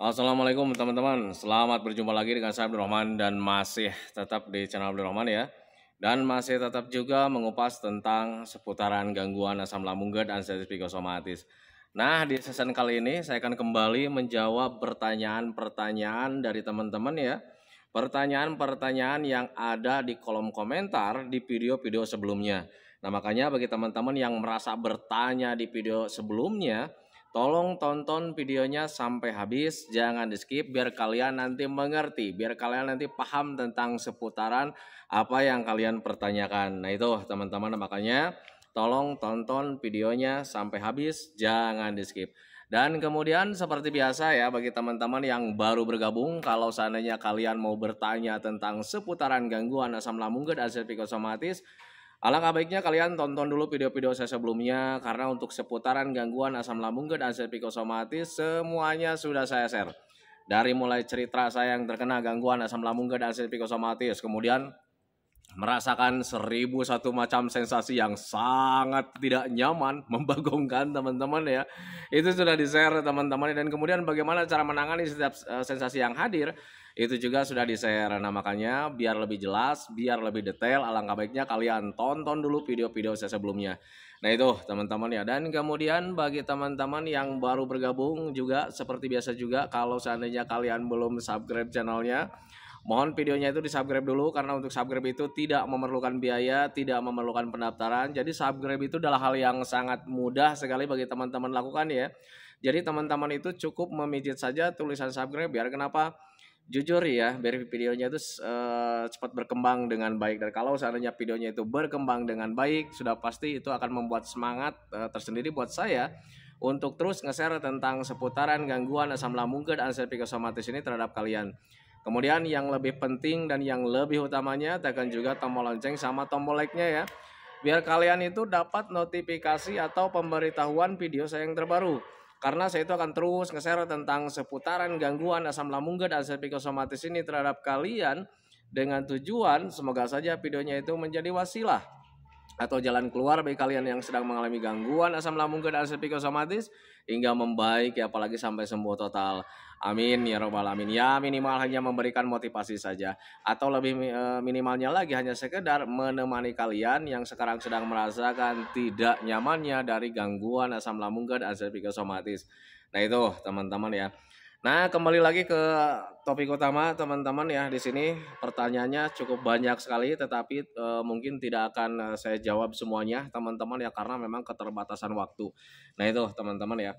Assalamualaikum teman-teman, selamat berjumpa lagi dengan saya Abdurrahman dan masih tetap di channel Abdurrahman ya. Dan masih tetap juga mengupas tentang seputaran gangguan asam lambung GERD dan anestesi psikosomatis. Nah, di season kali ini saya akan kembali menjawab pertanyaan-pertanyaan dari teman-teman ya. Pertanyaan-pertanyaan yang ada di kolom komentar di video-video sebelumnya. Nah, makanya bagi teman-teman yang merasa bertanya di video sebelumnya, tolong tonton videonya sampai habis, jangan di skip biar kalian nanti mengerti, biar kalian nanti paham tentang seputaran apa yang kalian pertanyakan. Nah itu teman-teman, makanya tolong tonton videonya sampai habis, jangan di skip. Dan kemudian seperti biasa ya bagi teman-teman yang baru bergabung, kalau seandainya kalian mau bertanya tentang seputaran gangguan asam lambung GERD dan anestesi psikosomatis, alangkah baiknya kalian tonton dulu video-video saya sebelumnya karena untuk seputaran gangguan asam lambung GERD dan anestesi psikosomatis semuanya sudah saya share. Dari mulai cerita saya yang terkena gangguan asam lambung GERD dan anestesi psikosomatis, kemudian merasakan 1001 macam sensasi yang sangat tidak nyaman, membagongkan teman-teman ya. Itu sudah di-share teman-teman, dan kemudian bagaimana cara menangani setiap sensasi yang hadir itu juga sudah di-share. Nah, makanya biar lebih jelas, biar lebih detail, alangkah baiknya kalian tonton dulu video-video saya sebelumnya. Nah, itu teman-teman ya. Dan kemudian bagi teman-teman yang baru bergabung juga seperti biasa juga, kalau seandainya kalian belum subscribe channelnya, mohon videonya itu di-subscribe dulu karena untuk subscribe itu tidak memerlukan biaya, tidak memerlukan pendaftaran. Jadi subscribe itu adalah hal yang sangat mudah sekali bagi teman-teman lakukan ya. Jadi teman-teman itu cukup memijit saja tulisan subscribe, biar kenapa? Jujur ya, biar videonya itu cepat berkembang dengan baik. Dan kalau seandainya videonya itu berkembang dengan baik, sudah pasti itu akan membuat semangat tersendiri buat saya untuk terus nge-share tentang seputaran gangguan asam lambung GERD dan anestesi psikosomatis ini terhadap kalian. Kemudian yang lebih penting dan yang lebih utamanya, tekan juga tombol lonceng sama tombol like-nya ya. Biar kalian itu dapat notifikasi atau pemberitahuan video saya yang terbaru. Karena saya itu akan terus nge-share tentang seputaran gangguan asam lambung GERD dan anestesi psikosomatis ini terhadap kalian dengan tujuan semoga saja videonya itu menjadi wasilah atau jalan keluar bagi kalian yang sedang mengalami gangguan asam lambung GERD dan anestesi psikosomatis hingga membaik ya, apalagi sampai sembuh total. Amin ya robbal alamin. Ya minimal hanya memberikan motivasi saja, atau lebih minimalnya lagi hanya sekedar menemani kalian yang sekarang sedang merasakan tidak nyamannya dari gangguan asam lambung GERD dan anestesi psikosomatis. Nah itu teman-teman ya. Nah, kembali lagi ke topik utama teman-teman ya. Di sini pertanyaannya cukup banyak sekali, tetapi mungkin tidak akan saya jawab semuanya teman-teman ya, karena memang keterbatasan waktu. Nah, itu teman-teman ya.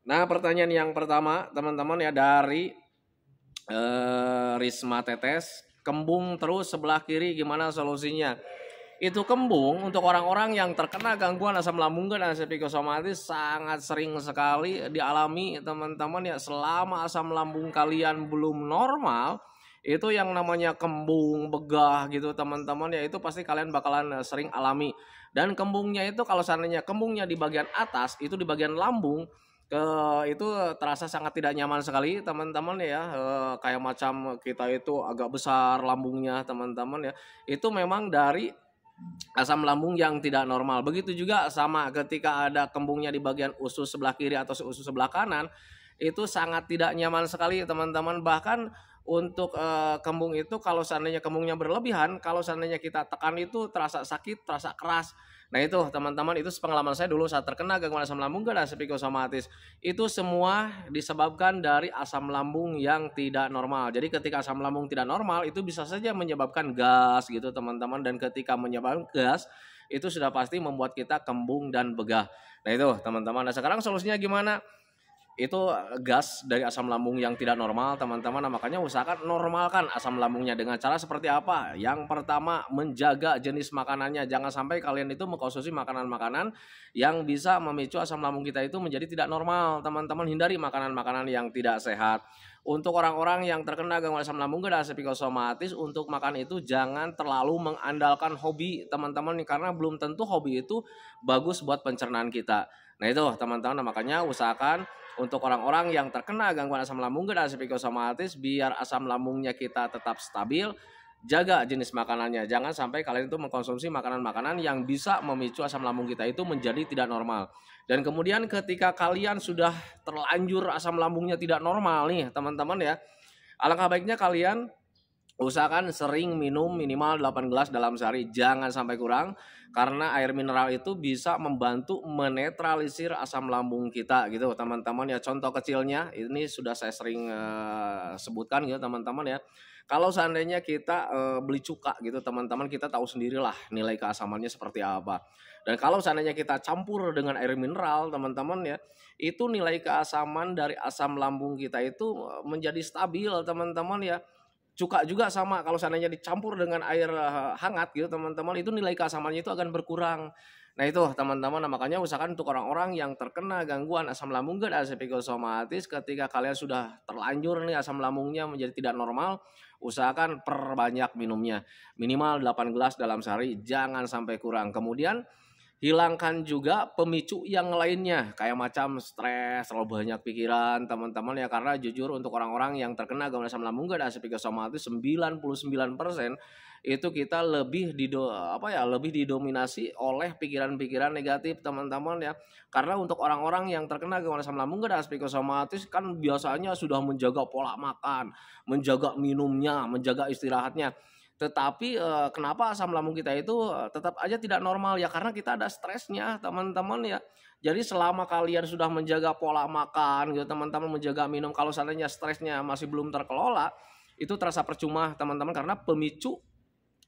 Nah, pertanyaan yang pertama teman-teman ya dari Risma Tetes, kembung terus sebelah kiri, gimana solusinya? Itu kembung untuk orang-orang yang terkena gangguan asam lambung dan anestesi psikosomatis sangat sering sekali dialami teman-teman ya. Selama asam lambung kalian belum normal, itu yang namanya kembung, begah gitu teman-teman ya, itu pasti kalian bakalan sering alami. Dan kembungnya itu kalau seandainya kembungnya di bagian atas, itu di bagian lambung, itu terasa sangat tidak nyaman sekali teman-teman ya. Kayak macam kita itu agak besar lambungnya teman-teman ya. Itu memang dari asam lambung yang tidak normal. Begitu juga sama ketika ada kembungnya di bagian usus sebelah kiri atau usus sebelah kanan, itu sangat tidak nyaman sekali teman-teman. Bahkan untuk kembung itu kalau seandainya kembungnya berlebihan, kalau seandainya kita tekan itu terasa sakit, terasa keras. Nah itu teman-teman, itu pengalaman saya dulu saat terkena gangguan asam lambung dan anestesi psikosomatis. Itu semua disebabkan dari asam lambung yang tidak normal. Jadi ketika asam lambung tidak normal itu bisa saja menyebabkan gas gitu teman-teman. Dan ketika menyebabkan gas itu sudah pasti membuat kita kembung dan begah. Nah itu teman-teman. Nah sekarang solusinya gimana? Itu gas dari asam lambung yang tidak normal teman-teman. Nah, makanya usahakan normalkan asam lambungnya dengan cara seperti apa? Yang pertama, menjaga jenis makanannya. Jangan sampai kalian itu mengkonsumsi makanan-makanan yang bisa memicu asam lambung kita itu menjadi tidak normal teman-teman. Hindari makanan-makanan yang tidak sehat. Untuk orang-orang yang terkena gangguan asam lambung dan anestesi psikosomatis, untuk makan itu jangan terlalu mengandalkan hobi teman-teman, karena belum tentu hobi itu bagus buat pencernaan kita. Nah itu teman-teman, makanya usahakan untuk orang-orang yang terkena gangguan asam lambung dan anestesi psikosomatis, biar asam lambungnya kita tetap stabil, jaga jenis makanannya. Jangan sampai kalian itu mengkonsumsi makanan-makanan yang bisa memicu asam lambung kita itu menjadi tidak normal. Dan kemudian ketika kalian sudah terlanjur asam lambungnya tidak normal nih teman-teman ya, alangkah baiknya kalian usahakan sering minum minimal 8 gelas dalam sehari, jangan sampai kurang, karena air mineral itu bisa membantu menetralisir asam lambung kita gitu teman-teman ya. Contoh kecilnya ini sudah saya sering sebutkan gitu teman-teman ya. Kalau seandainya kita beli cuka gitu teman-teman, kita tahu sendirilah nilai keasamannya seperti apa. Dan kalau seandainya kita campur dengan air mineral teman-teman ya, itu nilai keasaman dari asam lambung kita itu menjadi stabil teman-teman ya. Cuka juga sama, kalau seandainya dicampur dengan air hangat gitu teman-teman, itu nilai keasamannya itu akan berkurang. Nah itu teman-teman, nah, makanya usahakan untuk orang-orang yang terkena gangguan asam lambung dan asam psikosomatis, ketika kalian sudah terlanjur nih asam lambungnya menjadi tidak normal, usahakan perbanyak minumnya. Minimal 8 gelas dalam sehari, jangan sampai kurang. Kemudian hilangkan juga pemicu yang lainnya kayak macam stres, terlalu banyak pikiran teman-teman ya, karena jujur untuk orang-orang yang terkena gangguan asam lambung dan asam psikosomatis 99% itu kita lebih lebih didominasi oleh pikiran-pikiran negatif teman-teman ya. Karena untuk orang-orang yang terkena gangguan asam lambung dan asam psikosomatis kan biasanya sudah menjaga pola makan, menjaga minumnya, menjaga istirahatnya. Tetapi kenapa asam lambung kita itu tetap aja tidak normal ya, karena kita ada stresnya teman-teman ya. Jadi selama kalian sudah menjaga pola makan gitu teman-teman, menjaga minum, kalau seandainya stresnya masih belum terkelola, itu terasa percuma teman-teman, karena pemicu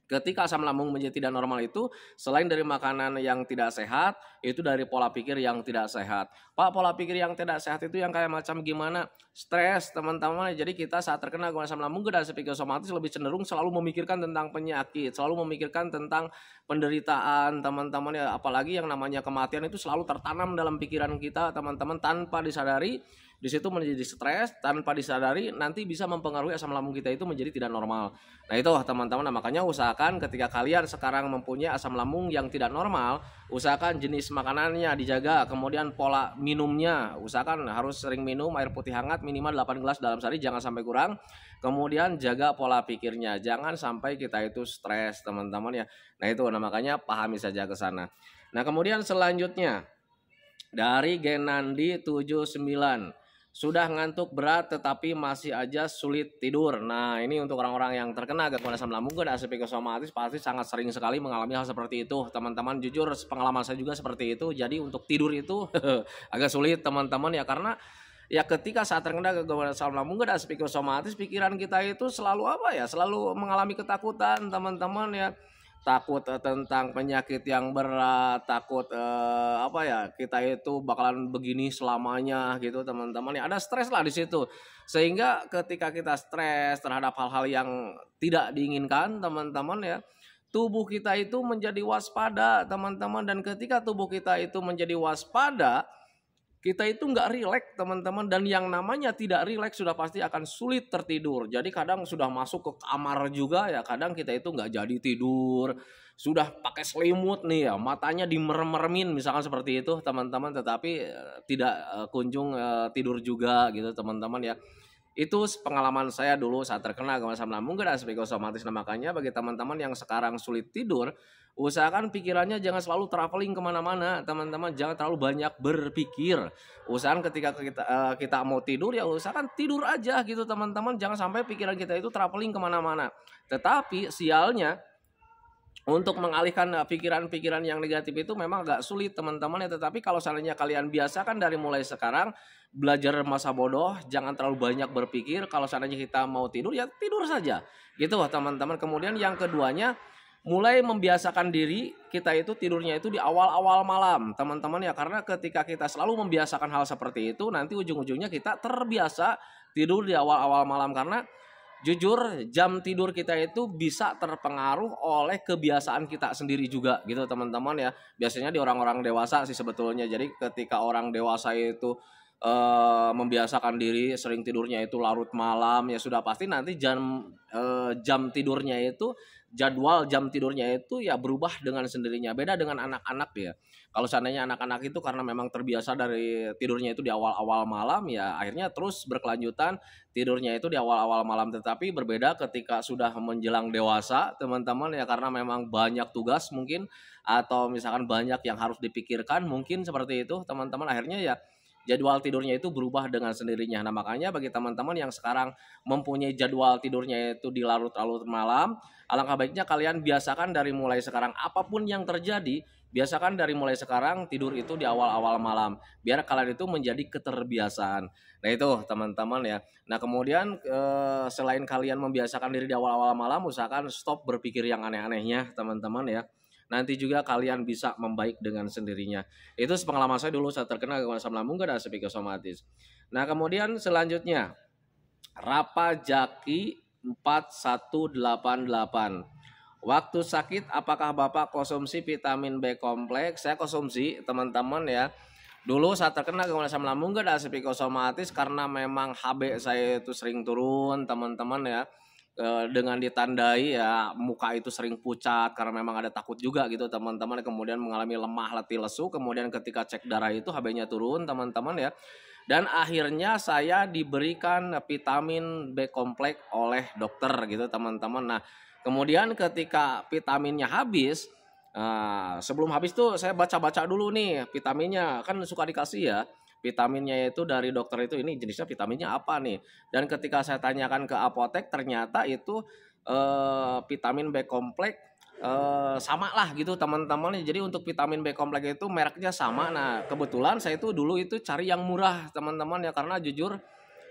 ketika asam lambung menjadi tidak normal itu selain dari makanan yang tidak sehat, itu dari pola pikir yang tidak sehat. Pak, pola pikir yang tidak sehat itu yang kayak macam gimana? Stres teman-teman. Jadi kita saat terkena gangguan asam lambung dan asam psikosomatis lebih cenderung selalu memikirkan tentang penyakit, selalu memikirkan tentang penderitaan teman-teman ya. Apalagi yang namanya kematian itu selalu tertanam dalam pikiran kita teman-teman tanpa disadari. Di situ menjadi stres, tanpa disadari nanti bisa mempengaruhi asam lambung kita itu menjadi tidak normal. Nah itu teman-teman, nah, makanya usahakan ketika kalian sekarang mempunyai asam lambung yang tidak normal, usahakan jenis makanannya dijaga, kemudian pola minumnya, usahakan harus sering minum air putih hangat minimal 8 gelas dalam sehari, jangan sampai kurang. Kemudian jaga pola pikirnya, jangan sampai kita itu stres teman-teman ya. Nah itu, nah makanya pahami saja ke sana. Nah kemudian selanjutnya dari Genandi 79, sudah ngantuk berat tetapi masih aja sulit tidur. Nah ini untuk orang-orang yang terkena gangguan asam lambung dan asam psikosomatis pasti sangat sering sekali mengalami hal seperti itu teman-teman. Jujur pengalaman saya juga seperti itu. Jadi untuk tidur itu agak sulit teman-teman ya, karena ya ketika saat terkena gangguan asam lambung dan asam psikosomatis, pikiran kita itu selalu selalu mengalami ketakutan teman-teman ya. Takut tentang penyakit yang berat, takut kita itu bakalan begini selamanya gitu teman-teman ya, ada stres lah di situ, sehingga ketika kita stres terhadap hal-hal yang tidak diinginkan teman-teman ya, tubuh kita itu menjadi waspada teman-teman, dan ketika tubuh kita itu menjadi waspada, kita itu nggak rileks teman-teman, dan yang namanya tidak rileks sudah pasti akan sulit tertidur. Jadi kadang sudah masuk ke kamar juga ya, kadang kita itu nggak jadi tidur, sudah pakai selimut nih ya, matanya dimerem-meremin misalkan seperti itu teman-teman, tetapi tidak kunjung tidur juga gitu teman-teman ya. Itu pengalaman saya dulu saat terkena gangguan asam lambung dan asam psikosomatis. Nah makanya bagi teman-teman yang sekarang sulit tidur, usahakan pikirannya jangan selalu traveling kemana-mana teman-teman, jangan terlalu banyak berpikir. Usahakan ketika kita mau tidur ya usahakan tidur aja gitu teman-teman, jangan sampai pikiran kita itu traveling kemana-mana. Tetapi sialnya, untuk mengalihkan pikiran-pikiran yang negatif itu memang agak sulit teman-teman ya. Tetapi kalau seandainya kalian biasakan dari mulai sekarang, belajar masa bodoh, jangan terlalu banyak berpikir. Kalau seandainya kita mau tidur ya tidur saja gitu teman-teman. Kemudian yang keduanya, mulai membiasakan diri kita itu tidurnya itu di awal-awal malam teman-teman ya. Karena ketika kita selalu membiasakan hal seperti itu, nanti ujung-ujungnya kita terbiasa tidur di awal-awal malam. Karena jujur jam tidur kita itu bisa terpengaruh oleh kebiasaan kita sendiri juga gitu teman-teman ya. Biasanya di orang-orang dewasa sih sebetulnya. Jadi ketika orang dewasa itu membiasakan diri sering tidurnya itu larut malam, ya sudah pasti nanti jam tidurnya itu jadwal jam tidurnya itu ya berubah dengan sendirinya. Beda dengan anak-anak ya. Kalau seandainya anak-anak itu karena memang terbiasa dari tidurnya itu di awal-awal malam ya akhirnya terus berkelanjutan tidurnya itu di awal-awal malam. Tetapi berbeda ketika sudah menjelang dewasa teman-teman ya karena memang banyak tugas mungkin atau misalkan banyak yang harus dipikirkan mungkin seperti itu teman-teman akhirnya ya jadwal tidurnya itu berubah dengan sendirinya. Nah, makanya bagi teman-teman yang sekarang mempunyai jadwal tidurnya itu di larut-larut malam, alangkah baiknya kalian biasakan dari mulai sekarang apapun yang terjadi, biasakan dari mulai sekarang tidur itu di awal-awal malam. Biar kalian itu menjadi keterbiasaan. Nah, itu teman-teman ya. Nah, kemudian selain kalian membiasakan diri di awal-awal malam, usahakan stop berpikir yang aneh-anehnya, teman-teman ya. Nanti juga kalian bisa membaik dengan sendirinya. Itu pengalaman saya dulu saat terkena gangguan asam lambung dan psikosomatis. Nah, kemudian selanjutnya Rapajaki 4188. Waktu sakit apakah Bapak konsumsi vitamin B kompleks? Saya konsumsi teman-teman ya. Dulu saat terkena gangguan asam lambung dan psikosomatis karena memang HB saya itu sering turun teman-teman ya. Dengan ditandai ya muka itu sering pucat karena memang ada takut juga gitu teman-teman, kemudian mengalami lemah letih lesu, kemudian ketika cek darah itu HB-nya turun teman-teman ya, dan akhirnya saya diberikan vitamin B kompleks oleh dokter gitu teman-teman. Nah kemudian ketika vitaminnya habis, sebelum habis tuh saya baca-baca dulu nih vitaminnya, kan suka dikasih ya vitaminnya itu dari dokter itu ini jenisnya vitaminnya apa nih. Dan ketika saya tanyakan ke apotek ternyata itu vitamin B kompleks sama lah gitu teman-teman. Jadi untuk vitamin B kompleks itu mereknya sama. Nah kebetulan saya itu dulu itu cari yang murah teman-teman ya karena jujur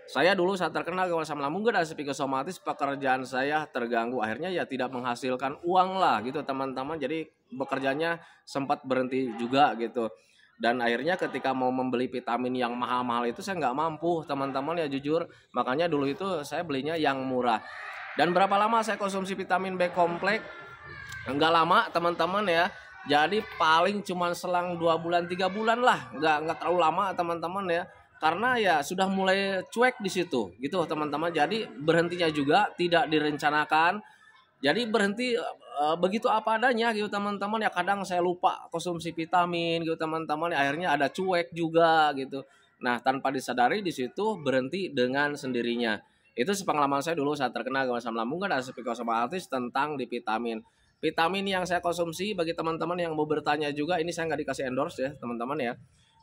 saya dulu saat terkena gangguan asam lambung dan psikosomatis pekerjaan saya terganggu akhirnya ya tidak menghasilkan uang lah gitu teman-teman. Jadi bekerjanya sempat berhenti juga gitu. Dan akhirnya ketika mau membeli vitamin yang mahal-mahal itu saya nggak mampu teman-teman ya jujur. Makanya dulu itu saya belinya yang murah. Dan berapa lama saya konsumsi vitamin B kompleks? Nggak lama teman-teman ya. Jadi paling cuma selang 2 bulan 3 bulan lah. Nggak terlalu lama teman-teman ya. Karena ya sudah mulai cuek di situ gitu teman-teman. Jadi berhentinya juga tidak direncanakan. Jadi berhenti begitu apa adanya gitu teman-teman ya kadang saya lupa konsumsi vitamin gitu teman-teman ya, akhirnya ada cuek juga gitu. Nah tanpa disadari di situ berhenti dengan sendirinya. Itu pengalaman saya dulu saat terkena gangguan asam lambung dan psikosomatis tentang di vitamin. Vitamin yang saya konsumsi bagi teman-teman yang mau bertanya juga ini saya nggak dikasih endorse ya teman-teman ya.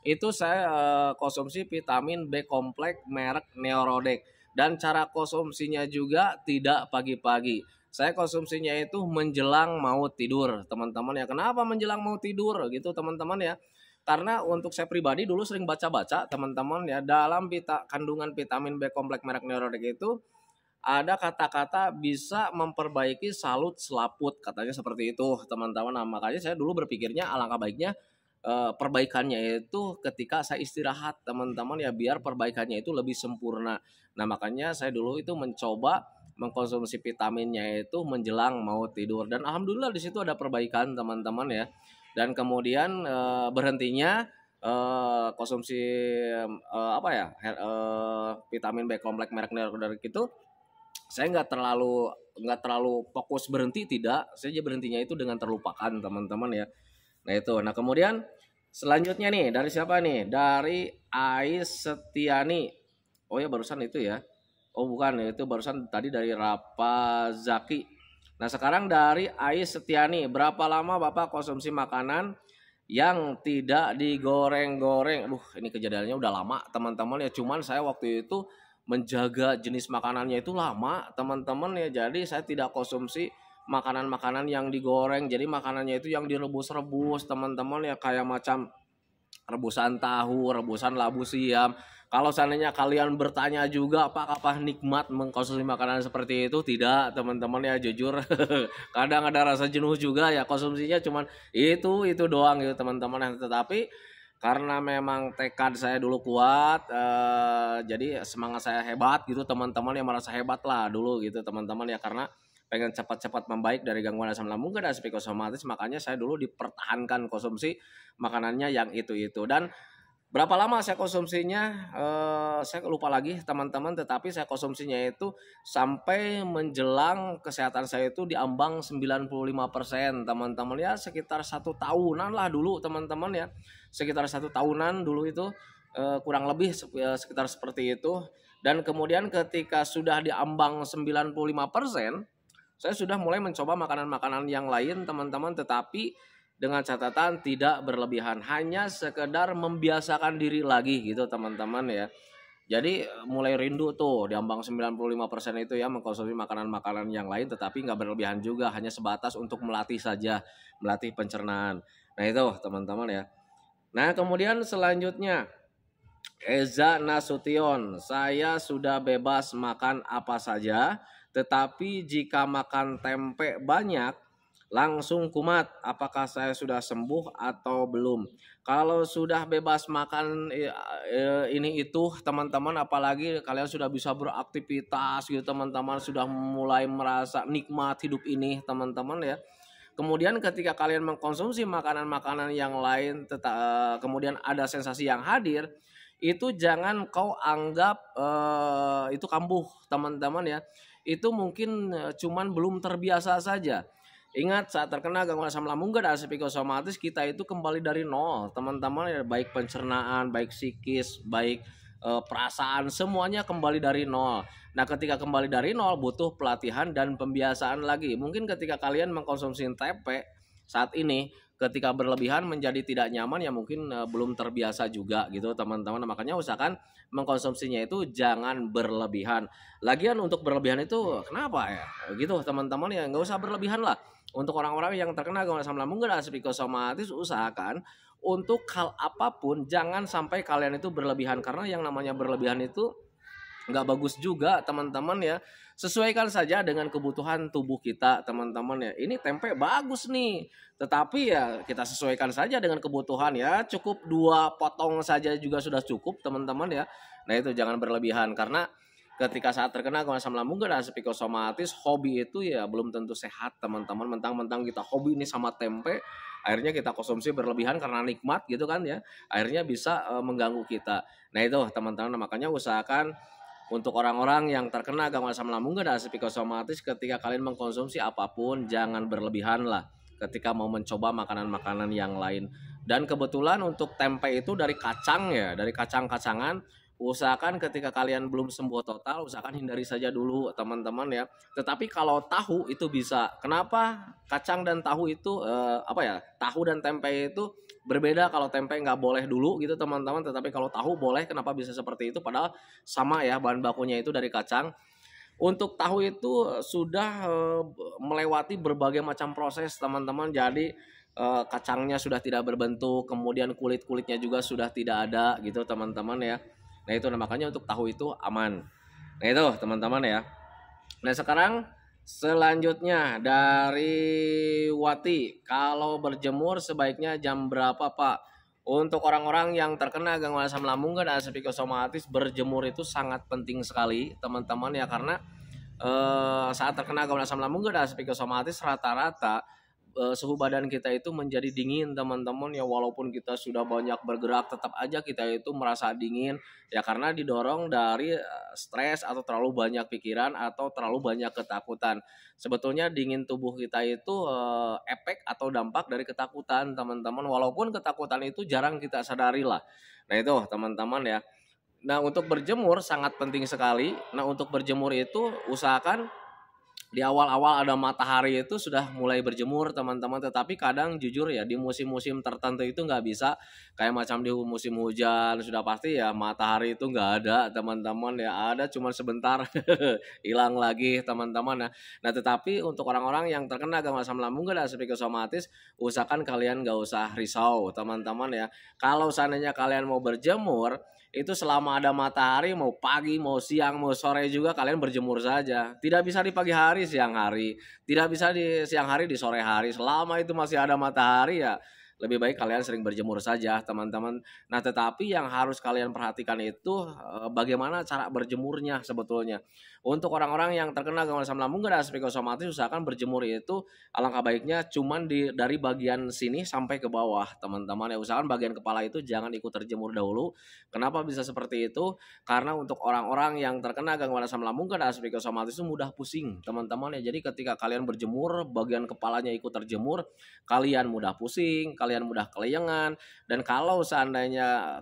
Itu saya konsumsi vitamin B kompleks merek Neurodek dan cara konsumsinya juga tidak pagi-pagi. Saya konsumsinya itu menjelang mau tidur, teman-teman ya. Kenapa menjelang mau tidur gitu, teman-teman ya? Karena untuk saya pribadi dulu sering baca-baca, teman-teman ya, dalam kandungan vitamin B kompleks merek Neurodek itu ada kata-kata bisa memperbaiki salut selaput, katanya seperti itu, teman-teman. Nah, makanya saya dulu berpikirnya alangkah baiknya perbaikannya itu ketika saya istirahat, teman-teman ya, biar perbaikannya itu lebih sempurna. Nah, makanya saya dulu itu mencoba mengkonsumsi vitaminnya itu menjelang mau tidur dan alhamdulillah di situ ada perbaikan teman-teman ya. Dan kemudian berhentinya konsumsi apa ya vitamin B kompleks merek Neurodek itu saya nggak terlalu fokus berhenti, tidak, saya berhentinya itu dengan terlupakan teman-teman ya. Nah itu, nah kemudian selanjutnya nih dari siapa nih, dari Ais Setiani. Oh ya barusan itu ya. Oh bukan, itu barusan tadi dari Rapazaki. Nah sekarang dari Ais Setiani, berapa lama Bapak konsumsi makanan yang tidak digoreng-goreng? Aduh ini kejadiannya udah lama teman-teman ya. Cuman saya waktu itu menjaga jenis makanannya itu lama teman-teman ya. Jadi saya tidak konsumsi makanan-makanan yang digoreng. Jadi makanannya itu yang direbus-rebus teman-teman ya, kayak macam rebusan tahu, rebusan labu siam. Kalau seandainya kalian bertanya juga apakah nikmat mengkonsumsi makanan seperti itu, tidak teman-teman ya jujur. Kadang ada rasa jenuh juga ya konsumsinya cuman itu doang gitu teman-teman. Tetapi karena memang tekad saya dulu kuat, jadi semangat saya hebat gitu teman-teman yang merasa hebat lah dulu gitu teman-teman ya, karena pengen cepat-cepat membaik dari gangguan asam lambung dan psikosomatis, makanya saya dulu dipertahankan konsumsi makanannya yang itu. Dan Berapa lama saya konsumsinya? Saya lupa lagi teman-teman, tetapi saya konsumsinya itu sampai menjelang kesehatan saya itu di ambang 95% teman-teman, ya sekitar 1 tahunan lah dulu teman-teman ya, sekitar 1 tahunan dulu itu, kurang lebih sekitar seperti itu. Dan kemudian ketika sudah di ambang 95%, saya sudah mulai mencoba makanan-makanan yang lain teman-teman, tetapi dengan catatan tidak berlebihan, hanya sekedar membiasakan diri lagi gitu teman-teman ya. Jadi mulai rindu tuh di ambang 95% itu ya, mengkonsumsi makanan-makanan yang lain tetapi nggak berlebihan juga, hanya sebatas untuk melatih saja, melatih pencernaan. Nah itu teman-teman ya. Nah kemudian selanjutnya Eza Nasution, saya sudah bebas makan apa saja, tetapi jika makan tempe banyak langsung kumat. Apakah saya sudah sembuh atau belum? Kalau sudah bebas makan ini itu teman-teman, apalagi kalian sudah bisa beraktivitas gitu teman-teman, sudah mulai merasa nikmat hidup ini teman-teman ya. Kemudian ketika kalian mengkonsumsi makanan-makanan yang lain, kemudian ada sensasi yang hadir, itu jangan kau anggap itu kambuh teman-teman ya. Itu mungkin cuman belum terbiasa saja. Ingat, saat terkena gangguan asam lambung dan psikosomatis, kita itu kembali dari nol teman-teman ya, baik pencernaan, baik psikis, baik perasaan, semuanya kembali dari nol. Nah ketika kembali dari nol butuh pelatihan dan pembiasaan lagi. Mungkin ketika kalian mengkonsumsi tempe saat ini, ketika berlebihan menjadi tidak nyaman ya, mungkin belum terbiasa juga gitu teman-teman. Makanya usahakan mengkonsumsinya itu jangan berlebihan. Lagian untuk berlebihan itu kenapa ya gitu teman-teman ya, nggak usah berlebihan lah. Untuk orang-orang yang terkena gangguan asam lambung dan psikosomatis, usahakan untuk hal apapun jangan sampai kalian itu berlebihan, karena yang namanya berlebihan itu nggak bagus juga teman-teman ya. Sesuaikan saja dengan kebutuhan tubuh kita teman-teman ya. Ini tempe bagus nih, tetapi ya kita sesuaikan saja dengan kebutuhan ya. Cukup 2 potong saja juga sudah cukup teman-teman ya. Nah itu jangan berlebihan, karena ketika saat terkena gangguan asam lambung dan psikosomatis, hobi itu ya belum tentu sehat teman-teman. Mentang-mentang kita hobi ini sama tempe, akhirnya kita konsumsi berlebihan karena nikmat gitu kan ya, akhirnya bisa mengganggu kita. Nah itu teman-teman, makanya usahakan untuk orang-orang yang terkena gangguan asam lambung dan psikosomatis, ketika kalian mengkonsumsi apapun jangan berlebihan lah ketika mau mencoba makanan-makanan yang lain. Dan kebetulan untuk tempe itu dari kacang ya, dari kacang-kacangan. Usahakan ketika kalian belum sembuh total, usahakan hindari saja dulu teman-teman ya. Tetapi kalau tahu itu bisa. Kenapa kacang dan tahu itu tahu dan tempe itu berbeda? Kalau tempe nggak boleh dulu gitu teman-teman, tetapi kalau tahu boleh. Kenapa bisa seperti itu? Padahal sama ya, bahan bakunya itu dari kacang. Untuk tahu itu sudah melewati berbagai macam proses teman-teman. Jadi kacangnya sudah tidak berbentuk, kemudian kulit-kulitnya juga sudah tidak ada gitu teman-teman ya. Nah itu makanya untuk tahu itu aman. Nah itu teman-teman ya. Nah sekarang selanjutnya dari Wati, kalau berjemur sebaiknya jam berapa Pak? Untuk orang-orang yang terkena gangguan asam lambung dan psikosomatis, berjemur itu sangat penting sekali teman-teman ya, karena saat terkena gangguan asam lambung dan psikosomatis rata-rata suhu badan kita itu menjadi dingin teman-teman ya. Walaupun kita sudah banyak bergerak, tetap aja kita itu merasa dingin ya, karena didorong dari stres atau terlalu banyak pikiran atau terlalu banyak ketakutan. Sebetulnya dingin tubuh kita itu efek atau dampak dari ketakutan teman-teman, walaupun ketakutan itu jarang kita sadari lah. Nah itu teman-teman ya. Nah untuk berjemur sangat penting sekali. Nah untuk berjemur itu usahakan di awal-awal ada matahari itu sudah mulai berjemur teman-teman. Tetapi kadang jujur ya, di musim-musim tertentu itu nggak bisa. Kayak macam di musim hujan sudah pasti ya matahari itu nggak ada teman-teman ya, ada cuma sebentar hilang lagi teman-teman. Nah tetapi untuk orang-orang yang terkena gangguan asam lambung dan psikosomatis, usahakan kalian nggak usah risau teman-teman ya. Kalau seandainya kalian mau berjemur itu selama ada matahari, mau pagi, mau siang, mau sore juga kalian berjemur saja. Tidak bisa di pagi hari, siang hari. Tidak bisa di siang hari, di sore hari. Selama itu masih ada matahari ya lebih baik kalian sering berjemur saja teman-teman. Nah tetapi yang harus kalian perhatikan itu bagaimana cara berjemurnya sebetulnya. Untuk orang-orang yang terkena gangguan asam lambung dan psikosomatis, usahakan berjemur itu alangkah baiknya cuman dari bagian sini sampai ke bawah teman-teman ya. Usahakan bagian kepala itu jangan ikut terjemur dahulu. Kenapa bisa seperti itu? Karena untuk orang-orang yang terkena gangguan asam lambung dan psikosomatis itu mudah pusing teman-teman ya. Jadi ketika kalian berjemur bagian kepalanya ikut terjemur, kalian mudah pusing, kalian mudah kelayangan, dan kalau seandainya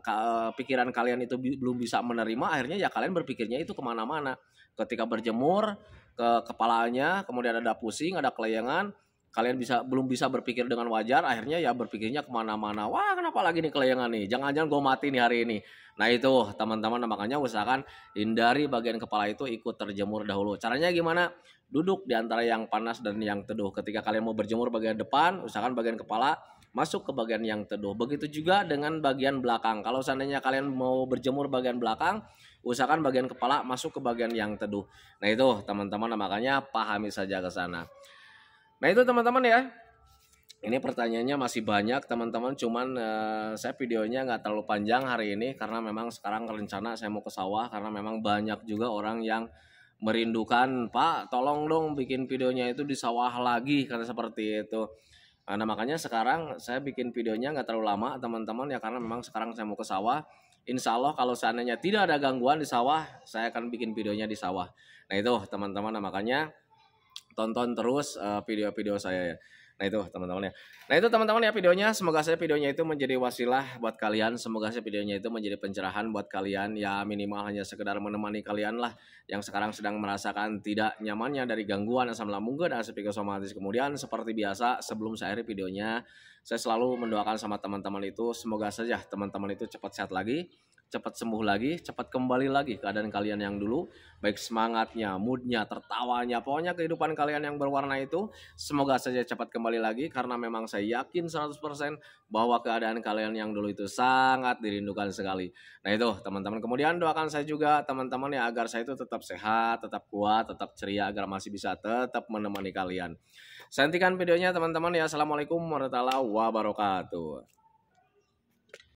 pikiran kalian itu belum bisa menerima, akhirnya ya kalian berpikirnya itu kemana-mana. Ketika berjemur ke kepalanya, kemudian ada pusing, ada kelayangan, kalian belum bisa berpikir dengan wajar, akhirnya ya berpikirnya kemana-mana. Wah kenapa lagi nih kelayangan nih, jangan-jangan gue mati nih hari ini. Nah itu teman-teman, makanya usahakan hindari bagian kepala itu ikut terjemur dahulu. Caranya gimana? Duduk di antara yang panas dan yang teduh. Ketika kalian mau berjemur bagian depan, usahakan bagian kepala masuk ke bagian yang teduh. Begitu juga dengan bagian belakang. Kalau seandainya kalian mau berjemur bagian belakang, usahakan bagian kepala masuk ke bagian yang teduh. Nah itu teman-teman, makanya pahami saja ke sana. Nah itu teman-teman ya. Ini pertanyaannya masih banyak teman-teman, cuman saya videonya nggak terlalu panjang hari ini karena memang sekarang rencana saya mau ke sawah, karena memang banyak juga orang yang merindukan, Pak tolong dong bikin videonya itu di sawah lagi, karena seperti itu. Nah makanya sekarang saya bikin videonya nggak terlalu lama teman-teman ya, karena memang sekarang saya mau ke sawah. Insya Allah kalau seandainya tidak ada gangguan di sawah, saya akan bikin videonya di sawah. Nah itu teman-teman, makanya tonton terus video-video saya ya. Nah itu teman-teman ya. Nah itu teman-teman ya videonya. Semoga saja videonya itu menjadi wasilah buat kalian. Semoga saja videonya itu menjadi pencerahan buat kalian. Ya minimal hanya sekedar menemani kalian lah yang sekarang sedang merasakan tidak nyamannya dari gangguan asam lambung dan psikosomatis. Kemudian seperti biasa sebelum saya akhiri videonya, saya selalu mendoakan sama teman-teman itu, semoga saja teman-teman itu cepat sehat lagi, cepat sembuh lagi, cepat kembali lagi keadaan kalian yang dulu, baik semangatnya, moodnya, tertawanya, pokoknya kehidupan kalian yang berwarna itu semoga saja cepat kembali lagi, karena memang saya yakin 100% bahwa keadaan kalian yang dulu itu sangat dirindukan sekali. Nah itu teman-teman, kemudian doakan saya juga teman-teman ya, agar saya itu tetap sehat, tetap kuat, tetap ceria, agar masih bisa tetap menemani kalian. Saya hentikan videonya teman-teman ya. Assalamualaikum warahmatullahi wabarakatuh.